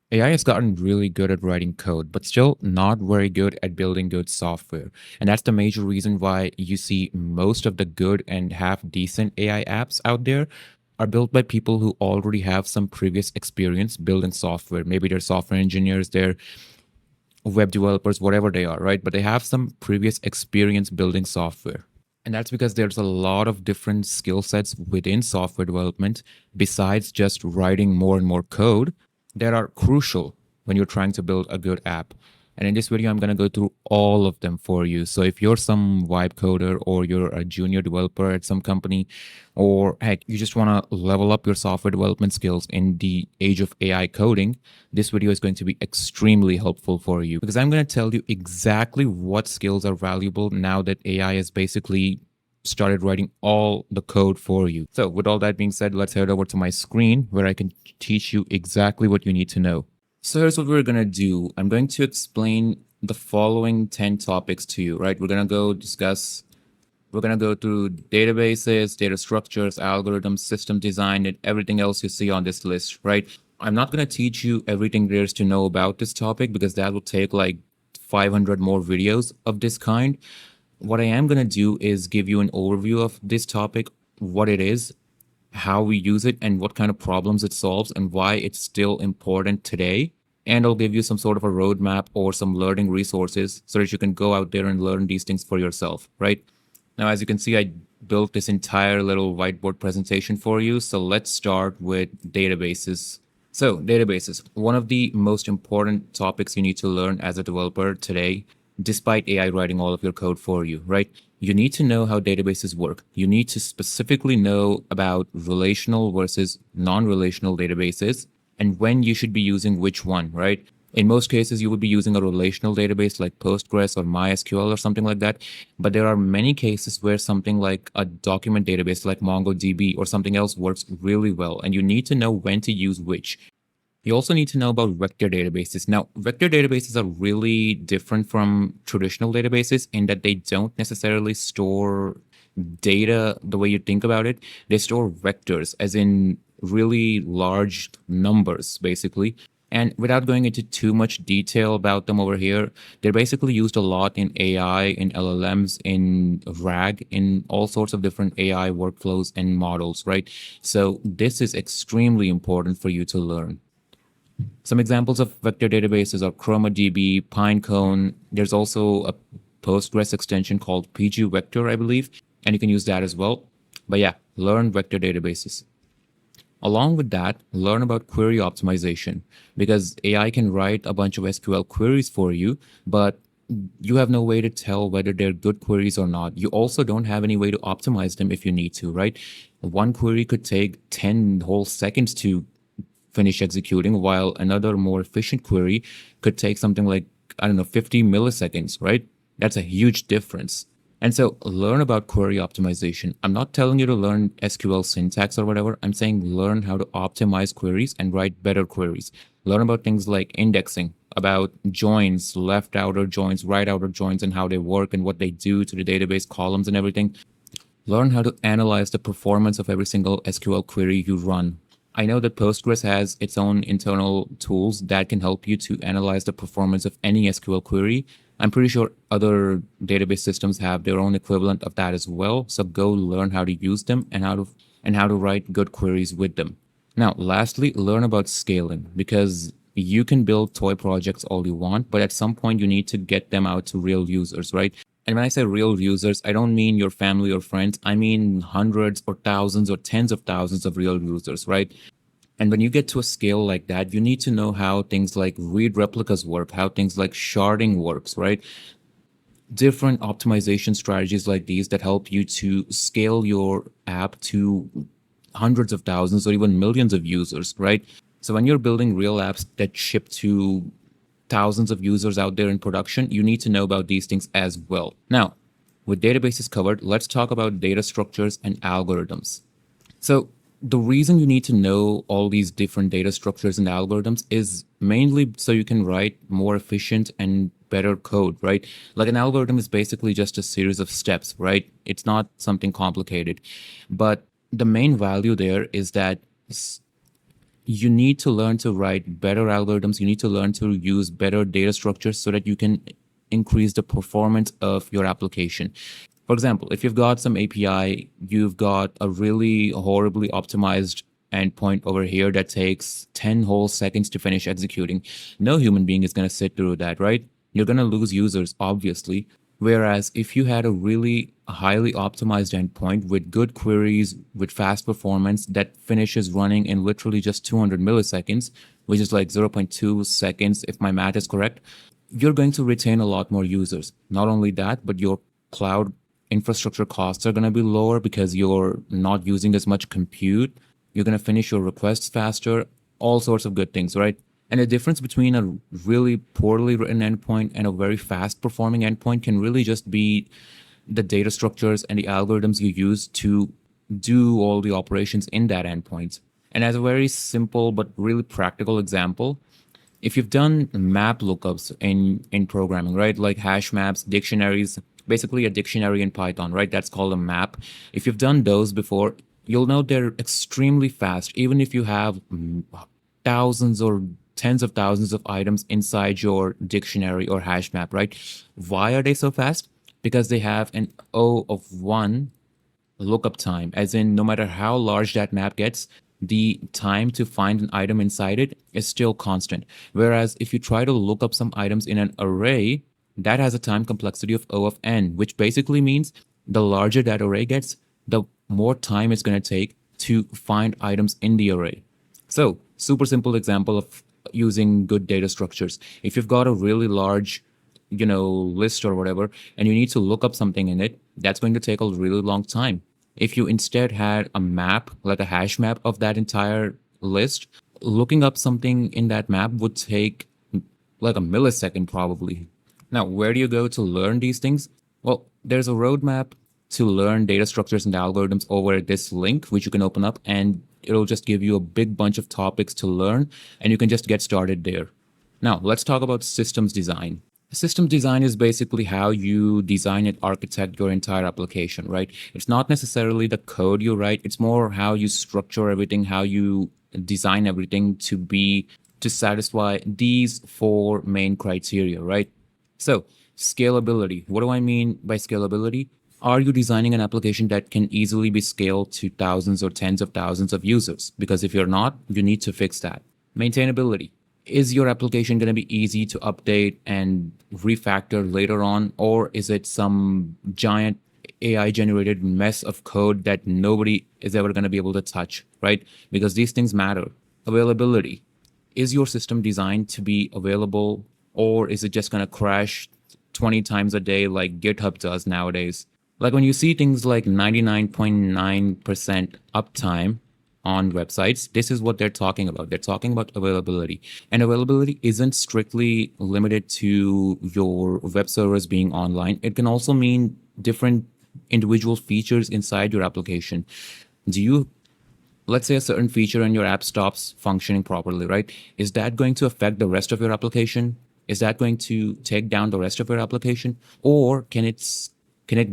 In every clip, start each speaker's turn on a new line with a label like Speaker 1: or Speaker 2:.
Speaker 1: AI has gotten really good at writing code, but still not very good at building good software. And that's the major reason why you see most of the good and half decent AI apps out there are built by people who already have some previous experience building software. Maybe they're software engineers, they're web developers, whatever they are, right? But they have some previous experience building software. And that's because there's a lot of different skill sets within software development besides just writing more and more code that are crucial when you're trying to build a good app. And in this video, I'm going to go through all of them for you. So if you're some vibe coder or you're a junior developer at some company, or heck, you just want to level up your software development skills in the age of AI coding, this video is going to be extremely helpful for you because I'm going to tell you exactly what skills are valuable now that AI has basically started writing all the code for you. So with all that being said, let's head over to my screen where I can teach you exactly what you need to know. So here's what we're going to do. I'm going to explain the following 10 topics to you, right? We're going to go through databases, data structures, algorithms, system design, and everything else you see on this list, right? I'm not going to teach you everything there is to know about this topic because that will take like 500 more videos of this kind. What I am going to do is give you an overview of this topic, what it is, how we use it, and what kind of problems it solves, and why it's still important today. And I'll give you some sort of a roadmap or some learning resources so that you can go out there and learn these things for yourself, right? Now, as you can see, I built this entire little whiteboard presentation for you. So let's start with databases. So databases, one of the most important topics you need to learn as a developer today, despite AI writing all of your code for you, right? You need to know how databases work. You need to specifically know about relational versus non-relational databases and when you should be using which one, right? In most cases, you would be using a relational database like Postgres or MySQL or something like that. But there are many cases where something like a document database like MongoDB or something else works really well. And you need to know when to use which. You also need to know about vector databases. Now, vector databases are really different from traditional databases in that they don't necessarily store data the way you think about it. They store vectors, as in really large numbers, basically. And without going into too much detail about them over here, they're basically used a lot in AI, in LLMs, in RAG, in all sorts of different AI workflows and models, right? So this is extremely important for you to learn. Some examples of vector databases are ChromaDB, Pinecone. There's also a Postgres extension called pgvector, I believe, and you can use that as well. But yeah, learn vector databases. Along with that, learn about query optimization because AI can write a bunch of SQL queries for you, but you have no way to tell whether they're good queries or not. You also don't have any way to optimize them if you need to, right? One query could take 10 whole seconds to finish executing, while another more efficient query could take something like, I don't know, 50 milliseconds, right? That's a huge difference. And so learn about query optimization. I'm not telling you to learn SQL syntax or whatever. I'm saying learn how to optimize queries and write better queries. Learn about things like indexing, about joins, left outer joins, right outer joins, and how they work and what they do to the database columns and everything. Learn how to analyze the performance of every single SQL query you run. I know that Postgres has its own internal tools that can help you to analyze the performance of any SQL query. I'm pretty sure other database systems have their own equivalent of that as well. So go learn how to use them and how to write good queries with them. Now, lastly, learn about scaling because you can build toy projects all you want, but at some point you need to get them out to real users, right? And when I say real users, I don't mean your family or friends. I mean hundreds or thousands or tens of thousands of real users, right? And when you get to a scale like that, you need to know how things like read replicas work, how things like sharding works, right? Different optimization strategies like these that help you to scale your app to hundreds of thousands or even millions of users, right? So when you're building real apps that ship to thousands of users out there in production, you need to know about these things as well. Now, with databases covered, let's talk about data structures and algorithms. So the reason you need to know all these different data structures and algorithms is mainly so you can write more efficient and better code, right? Like an algorithm is basically just a series of steps, right? It's not something complicated. But the main value there is that you need to learn to write better algorithms. You need to learn to use better data structures so that you can increase the performance of your application. For example, if you've got some API, you've got a really horribly optimized endpoint over here that takes 10 whole seconds to finish executing. No human being is going to sit through that, right? You're going to lose users, obviously. Whereas if you had a really highly optimized endpoint with good queries, with fast performance that finishes running in literally just 200 milliseconds, which is like zero point 0.2 seconds if my math is correct, you're going to retain a lot more users. Not only that, but your cloud infrastructure costs are going to be lower because you're not using as much compute. You're going to finish your requests faster, all sorts of good things, right? And the difference between a really poorly written endpoint and a very fast performing endpoint can really just be the data structures and the algorithms you use to do all the operations in that endpoint. And as a very simple but really practical example, if you've done map lookups in programming, right, like hash maps, dictionaries, basically a dictionary in Python, right, that's called a map. If you've done those before, you'll know they're extremely fast, even if you have thousands or tens of thousands of items inside your dictionary or hash map, right? Why are they so fast? Because they have an O of 1 lookup time, as in no matter how large that map gets, the time to find an item inside it is still constant. Whereas if you try to look up some items in an array, that has a time complexity of O of n, which basically means the larger that array gets, the more time it's going to take to find items in the array. So, super simple example of using good data structures. If you've got a really large, list or whatever, and you need to look up something in it, that's going to take a really long time. If you instead had a map, like a hash map of that entire list, looking up something in that map would take like a millisecond probably. Now, where do you go to learn these things? Well, there's a roadmap to learn data structures and algorithms over at this link, which you can open up, and it'll just give you a big bunch of topics to learn, and you can just get started there. Now, let's talk about systems design. Systems design is basically how you design and architect your entire application, right? It's not necessarily the code you write, it's more how you structure everything, how you design everything to satisfy these four main criteria, right? So, scalability. What do I mean by scalability? Are you designing an application that can easily be scaled to thousands or tens of thousands of users? Because if you're not, you need to fix that. Maintainability. Is your application going to be easy to update and refactor later on, or is it some giant AI generated mess of code that nobody is ever going to be able to touch, right? Because these things matter. Availability. Is your system designed to be available, or is it just going to crash 20 times a day like GitHub does nowadays? Like when you see things like 99.9% uptime on websites, this is what they're talking about. They're talking about availability. And availability isn't strictly limited to your web servers being online. It can also mean different individual features inside your application. Do you Let's say a certain feature in your app stops functioning properly, right? Is that going to affect the rest of your application? Is that going to take down the rest of your application? Or can it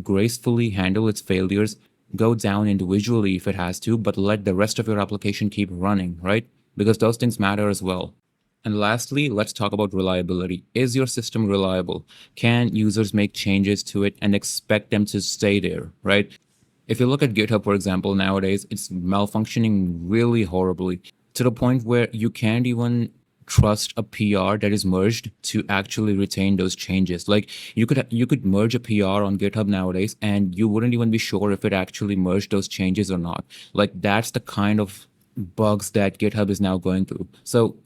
Speaker 1: gracefully handle its failures, go down individually if it has to, but let the rest of your application keep running, right? Because those things matter as well. And lastly, let's talk about reliability. Is your system reliable? Can users make changes to it and expect them to stay there, right? If you look at GitHub, for example, nowadays, it's malfunctioning really horribly to the point where you can't even trust a PR that is merged to actually retain those changes. Like you could merge a PR on GitHub nowadays and you wouldn't even be sure if it actually merged those changes or not. Like that's the kind of bugs that GitHub is now going through. So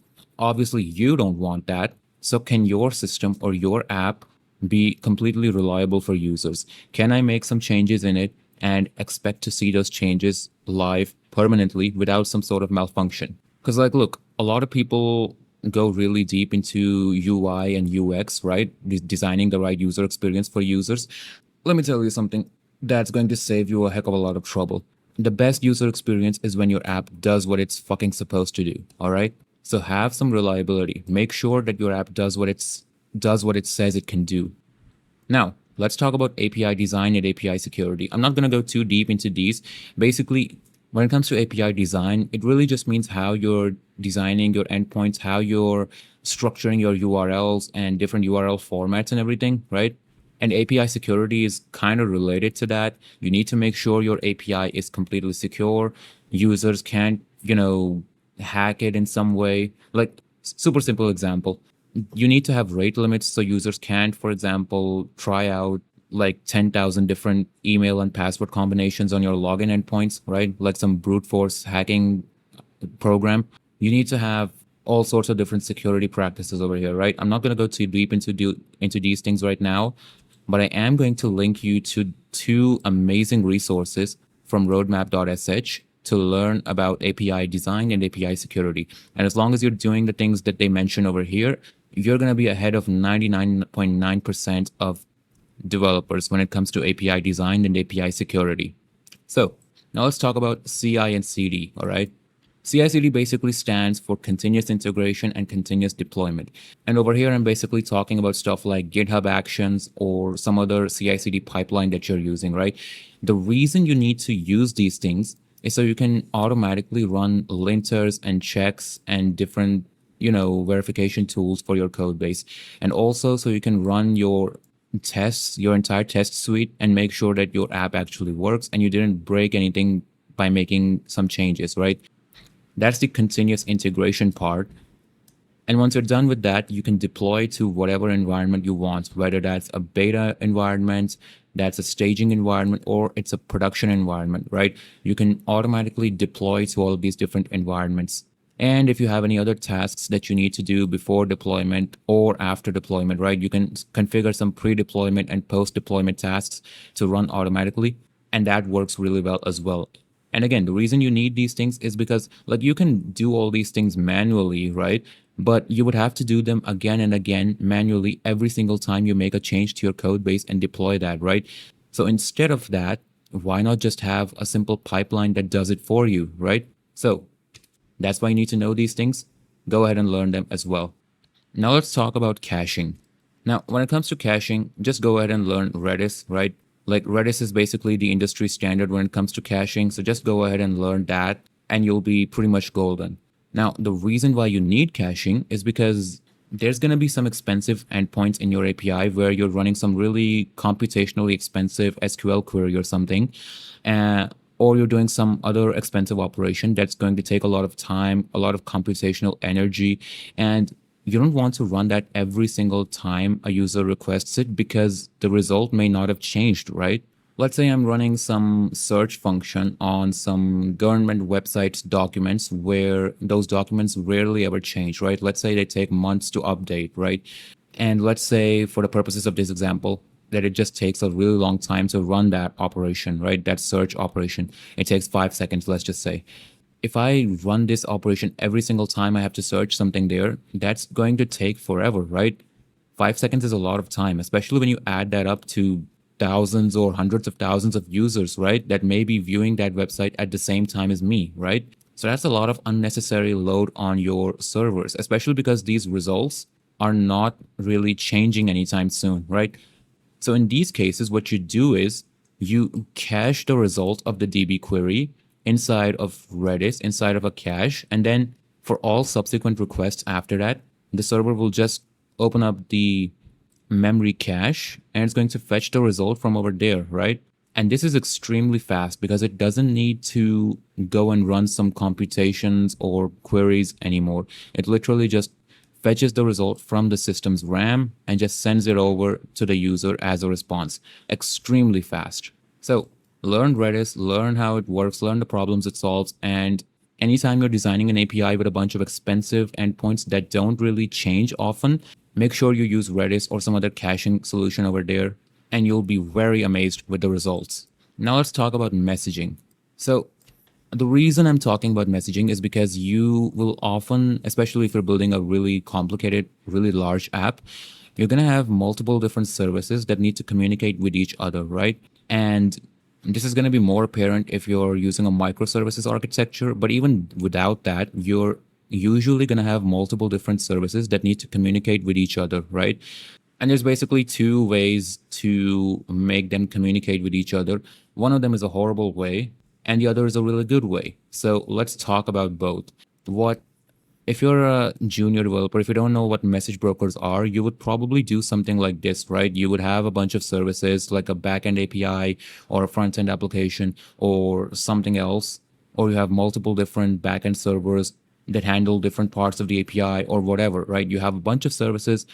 Speaker 1: obviously you don't want that. So can your system or your app be completely reliable for users? Can I make some changes in it and expect to see those changes live permanently without some sort of malfunction? Because, like, look, a lot of people go really deep into UI and UX, right? Designing the right user experience for users. Let me tell you something that's going to save you a heck of a lot of trouble. The best user experience is when your app does what it's fucking supposed to do, all right? So have some reliability. Make sure that your app does what it says it can do. Now, let's talk about API design and API security. I'm not going to go too deep into these. Basically, When it comes to API design, it really just means how you're designing your endpoints, how you're structuring your URLs and different URL formats and everything, right? And API security is kind of related to that. You need to make sure your API is completely secure. Users can't, hack it in some way. Like, super simple example. You need to have rate limits so users can't, for example, try out like 10,000 different email and password combinations on your login endpoints, right? Like some brute force hacking program. You need to have all sorts of different security practices over here, right? I'm not going to go too deep into these things right now, but I am going to link you to two amazing resources from roadmap.sh to learn about API design and API security. And as long as you're doing the things that they mention over here, you're going to be ahead of 99.9% of developers when it comes to API design and API security. So now let's talk about CI and CD, all right? CI/CD basically stands for continuous integration and continuous deployment. And over here, I'm basically talking about stuff like GitHub Actions or some other CI/CD pipeline that you're using, right? The reason you need to use these things is so you can automatically run linters and checks and different, verification tools for your code base. And also so you can run your tests, your entire test suite, and make sure that your app actually works and you didn't break anything by making some changes, right? That's the continuous integration part. And once you're done with that, you can deploy to whatever environment you want, whether that's a beta environment, that's a staging environment, or it's a production environment, right? You can automatically deploy to all of these different environments. And if you have any other tasks that you need to do before deployment or after deployment, right, you can configure some pre-deployment and post-deployment tasks to run automatically. And that works really well as well. And again, the reason you need these things is because like you can do all these things manually, right? But you would have to do them again and again manually every single time you make a change to your code base and deploy that, right? So instead of that, why not just have a simple pipeline that does it for you, right? So that's why you need to know these things. Go ahead and learn them as well. Now let's talk about caching. Now, when it comes to caching, just go ahead and learn Redis, right? Like Redis is basically the industry standard when it comes to caching. So just go ahead and learn that and you'll be pretty much golden. Now, the reason why you need caching is because there's going to be some expensive endpoints in your API where you're running some really computationally expensive SQL query or something. Or you're doing some other expensive operation that's going to take a lot of time, a lot of computational energy, and you don't want to run that every single time a user requests it because the result may not have changed, right? Let's say I'm running some search function on some government websites documents where those documents rarely ever change, right? Let's say they take months to update, right? And let's say for the purposes of this example, that it just takes a really long time to run that operation, right? That search operation. It takes 5 seconds, let's just say. If I run this operation every single time I have to search something there, that's going to take forever, right? 5 seconds is a lot of time, especially when you add that up to thousands or hundreds of thousands of users, right? That may be viewing that website at the same time as me, right? So that's a lot of unnecessary load on your servers, especially because these results are not really changing anytime soon, right? So in these cases, what you do is you cache the result of the DB query inside of Redis, inside of a cache. And then for all subsequent requests after that, the server will just open up the memory cache and it's going to fetch the result from over there, right? And this is extremely fast because it doesn't need to go and run some computations or queries anymore. It literally just fetches the result from the system's RAM and just sends it over to the user as a response. Extremely fast. So learn Redis, learn how it works, learn the problems it solves, and anytime you're designing an API with a bunch of expensive endpoints that don't really change often, make sure you use Redis or some other caching solution over there, and you'll be very amazed with the results. Now let's talk about messaging. So the reason I'm talking about messaging is because you will often, especially if you're building a really complicated, really large app, you're going to have multiple different services that need to communicate with each other, right? And this is going to be more apparent if you're using a microservices architecture, but even without that, you're usually going to have multiple different services that need to communicate with each other, right? And there's basically two ways to make them communicate with each other. One of them is a horrible way, and the other is a really good way. So let's talk about both. What if you're a junior developer, if you don't know what message brokers are, you would probably do something like this, right? You would have a bunch of services like a backend API or a front end application or something else, or you have multiple different backend servers that handle different parts of the API or whatever, right? You have a bunch of services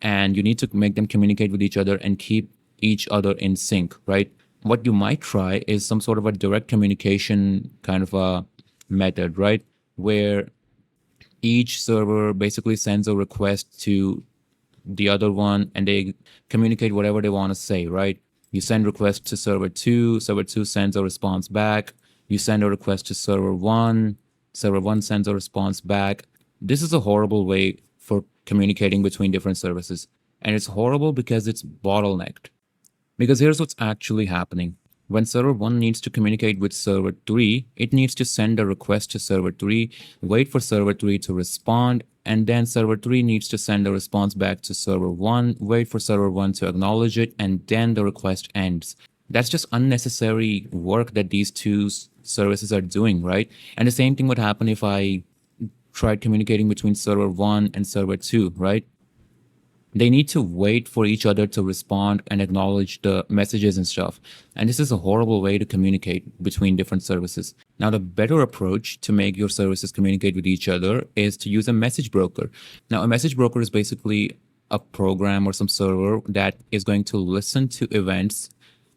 Speaker 1: and you need to make them communicate with each other and keep each other in sync, right? What you might try is some sort of a direct communication kind of a method, right? Where each server basically sends a request to the other one and they communicate whatever they want to say, right? You send request to server 2 sends a response back. You send a request to server 1 sends a response back. This is a horrible way for communicating between different services. And it's horrible because it's bottlenecked. Because here's what's actually happening. When server 1 needs to communicate with server 3, it needs to send a request to server 3, wait for server 3 to respond, and then server 3 needs to send a response back to server 1, wait for server 1 to acknowledge it, and then the request ends. That's just unnecessary work that these two services are doing, right? And the same thing would happen if I tried communicating between server 1 and server 2, right? They need to wait for each other to respond and acknowledge the messages and stuff. And this is a horrible way to communicate between different services. Now, the better approach to make your services communicate with each other is to use a message broker. Now, a message broker is basically a program or some server that is going to listen to events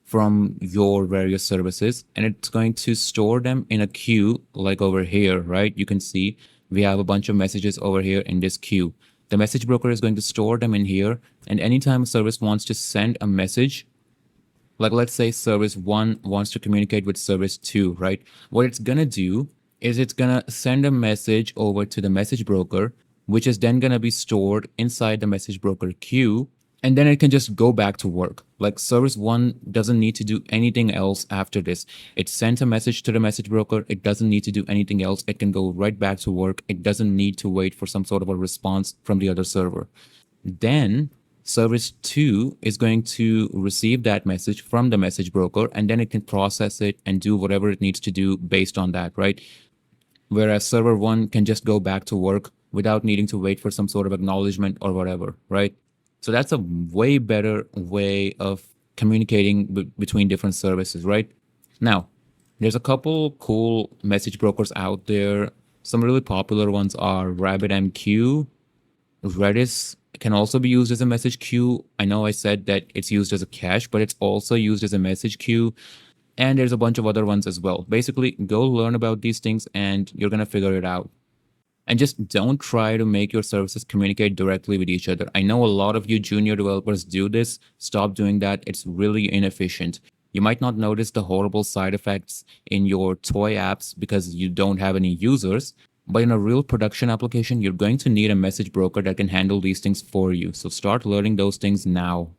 Speaker 1: from your various services and it's going to store them in a queue like over here, right? You can see we have a bunch of messages over here in this queue. The message broker is going to store them in here. And anytime a service wants to send a message, like let's say service 1 wants to communicate with service 2, right? What it's going to do is it's going to send a message over to the message broker, which is then going to be stored inside the message broker queue. And then it can just go back to work. Like service 1 doesn't need to do anything else after this. It sent a message to the message broker. It doesn't need to do anything else. It can go right back to work. It doesn't need to wait for some sort of a response from the other server. Then service 2 is going to receive that message from the message broker and then it can process it and do whatever it needs to do based on that, right? Whereas server 1 can just go back to work without needing to wait for some sort of acknowledgement or whatever, right? So that's a way better way of communicating between different services, right? Now, there's a couple cool message brokers out there. Some really popular ones are RabbitMQ. Redis can also be used as a message queue. I know I said that it's used as a cache, but it's also used as a message queue. And there's a bunch of other ones as well. Basically, go learn about these things and you're going to figure it out. And just don't try to make your services communicate directly with each other. I know a lot of you junior developers do this. Stop doing that. It's really inefficient. You might not notice the horrible side effects in your toy apps because you don't have any users. But in a real production application, you're going to need a message broker that can handle these things for you. So start learning those things now.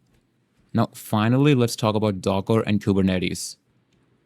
Speaker 1: Now, finally, let's talk about Docker and Kubernetes.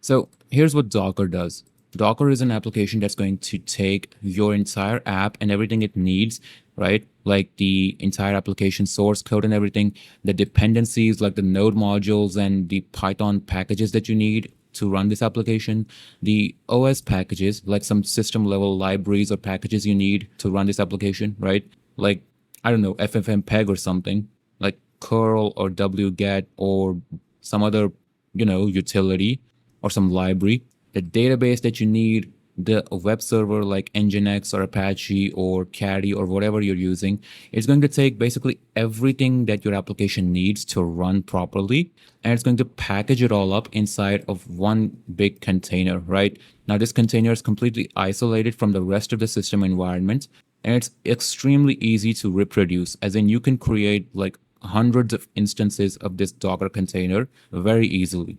Speaker 1: So here's what Docker does. Docker is an application that's going to take your entire app and everything it needs, right? Like the entire application source code and everything, the dependencies like the node modules and the Python packages that you need to run this application, the OS packages, like some system level libraries or packages you need to run this application, right? Like, I don't know, FFmpeg or something, like curl or wget or some other, utility or some library. The database that you need, the web server like Nginx or Apache or Caddy or whatever you're using, it's going to take basically everything that your application needs to run properly. And it's going to package it all up inside of one big container, right? Now, this container is completely isolated from the rest of the system environment. And it's extremely easy to reproduce, as in you can create like hundreds of instances of this Docker container very easily.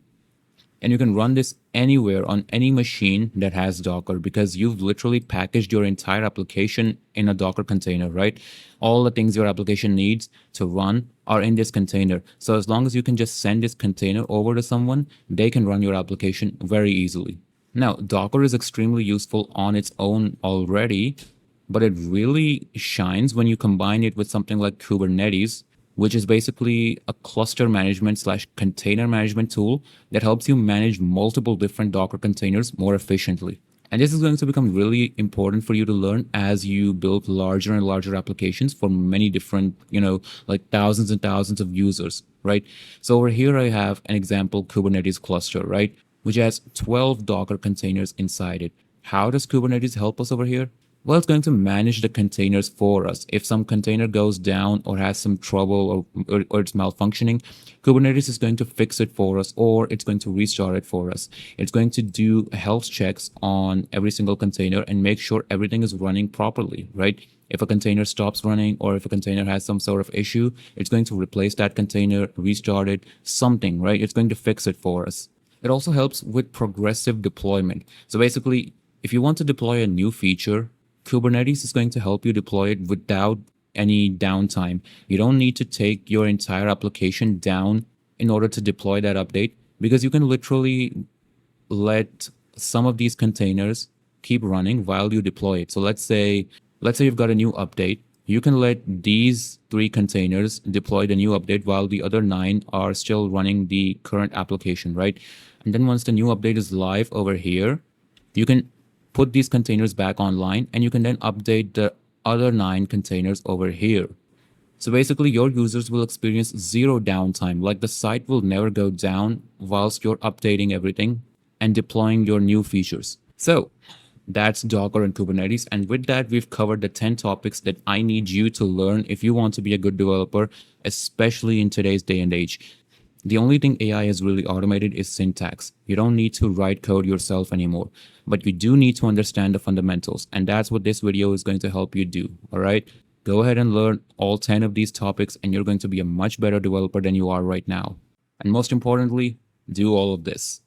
Speaker 1: And you can run this anywhere on any machine that has Docker because you've literally packaged your entire application in a Docker container, right? All the things your application needs to run are in this container. So as long as you can just send this container over to someone, they can run your application very easily. Now, Docker is extremely useful on its own already, but it really shines when you combine it with something like Kubernetes. which is basically a cluster management slash container management tool that helps you manage multiple different Docker containers more efficiently. And this is going to become really important for you to learn as you build larger and larger applications for many different, like thousands and thousands of users, right? So over here, I have an example Kubernetes cluster, right? Which has 12 Docker containers inside it. How does Kubernetes help us over here? Well, it's going to manage the containers for us. If some container goes down or has some trouble or it's malfunctioning, Kubernetes is going to fix it for us, or it's going to restart it for us. It's going to do health checks on every single container and make sure everything is running properly, right? If a container stops running or if a container has some sort of issue, it's going to replace that container, restart it, something, right? It's going to fix it for us. It also helps with progressive deployment. So basically, if you want to deploy a new feature, Kubernetes is going to help you deploy it without any downtime. You don't need to take your entire application down in order to deploy that update, because you can literally let some of these containers keep running while you deploy it. So let's say you've got a new update. You can let these 3 containers deploy the new update while the other 9 are still running the current application, right? And then once the new update is live over here, you can put these containers back online and you can then update the other 9 containers over here. So basically, your users will experience zero downtime. Like the site will never go down whilst you're updating everything and deploying your new features. So that's Docker and Kubernetes. And with that, we've covered the 10 topics that I need you to learn if you want to be a good developer, especially in today's day and age. The only thing AI has really automated is syntax. You don't need to write code yourself anymore, but you do need to understand the fundamentals. And that's what this video is going to help you do. All right. Go ahead and learn all 10 of these topics, and you're going to be a much better developer than you are right now. And most importantly, do all of this.